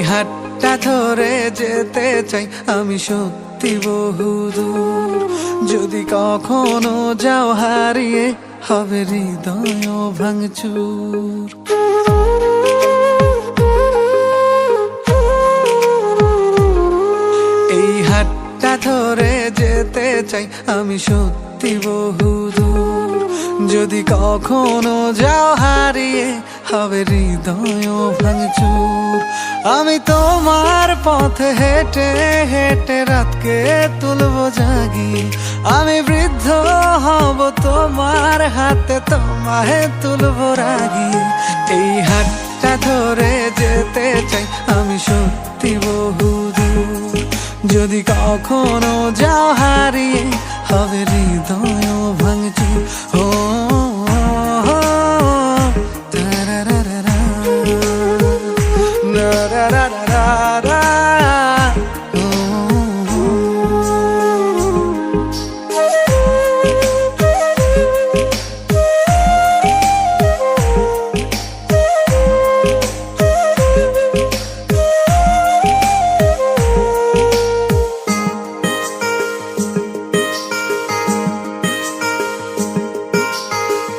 হাতটা ধরে যেতে চাই আমি সত্যি বহুদূর। যদি কখনো যাও হারিয়ে হবে হৃদয় ভাঙচুর। এই হাতটা ধরে যেতে চাই আমি সত্যি বহুদূর। যদি কখনো যাও হারিয়ে হবে হৃদয় ভাঙচুর। আমি তোমার পথে হেঁটে হেঁটে রাতকে তুলবো জাগিয়ে। আমি বৃদ্ধ হব তোমার হাতে তোমায় তুলবো রাগিয়ে। এই হাতটা ধরে যেতে চাই আমি সত্যি বহুদূর। যদি কখনো যাও হারিয়ে হবে হৃদয় ভাঙচুর। ও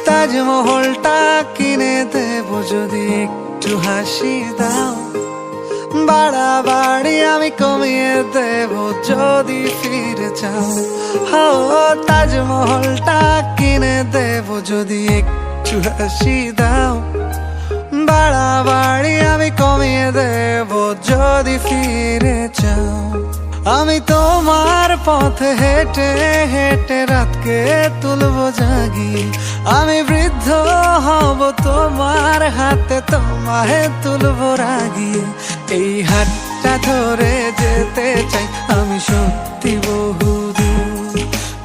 তাজমহলটা কিনে দেব যদি একটু হাসি দাও। বাড়াবাড়ি আমি কমিয়ে দেব যদি ফিরে চাও। তাজমহলটা কিনে দেব যদি একটু হাসি দাও। বাড়াবাড়ি আমি কমিয়ে দেব যদি ফিরে চাও। আমি তোমার পথে হেঁটে হেঁটে রাতকে তুলবো জাগিয়ে। আমি বৃদ্ধ হব তোমার হাতে তোমায় তুলবো রাগিয়ে। এই হাতটা ধরে যেতে চাই আমি সত্যি বহুদূর।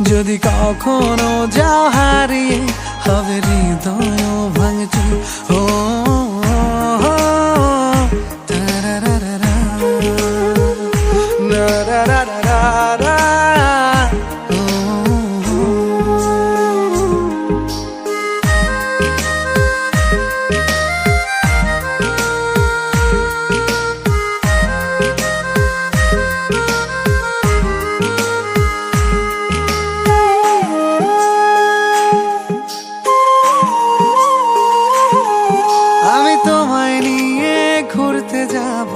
যদি কখনো যাও হারিয়ে হবে হৃদয় ভাঙচুর। ও আমি তোমায় নিয়ে ঘুরতে যাব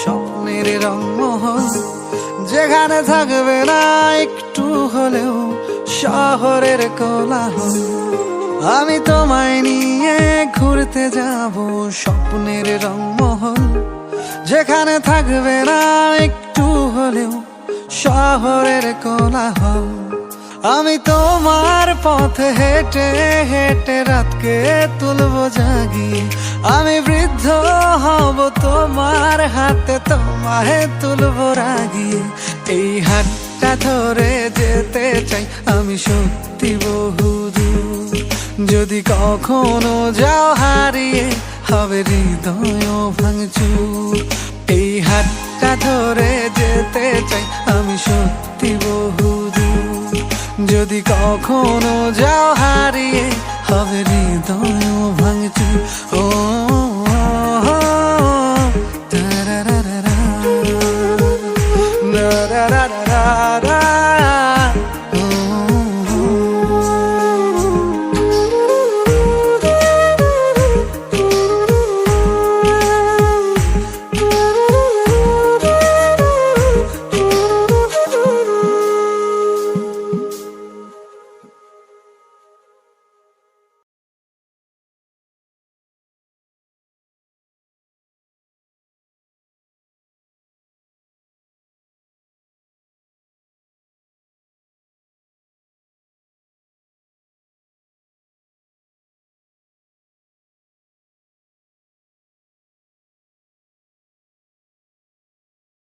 স্বপ্নের রংমহল। যেখানে থাকবে না একটু হলেও শহরের কোলাহল। আমি তোমায় নিয়ে ঘুরতে যাব স্বপ্নের রংমহল। যেখানে থাকবে না একটু হলেও শহরের কোলাহল। আমি তোমার পথে হেঁটে হেঁটে রাতকে তুলবো জাগিয়ে। আমি বৃদ্ধ হব তোমার হাতে তোমায় তুলবো রাগিয়ে। এই হাতটা ধরে যেতে চাই আমি সত্যি বহুদূর। যদি কখনো যাও হারিয়ে হবে হৃদয় ভাঙচুর। এই হাতটা ধরে যেতে চাই আমি সত্যি বহুদূর। যদি কখনো যাও হারিয়ে হবে হৃদয় ভাঙচুর। ও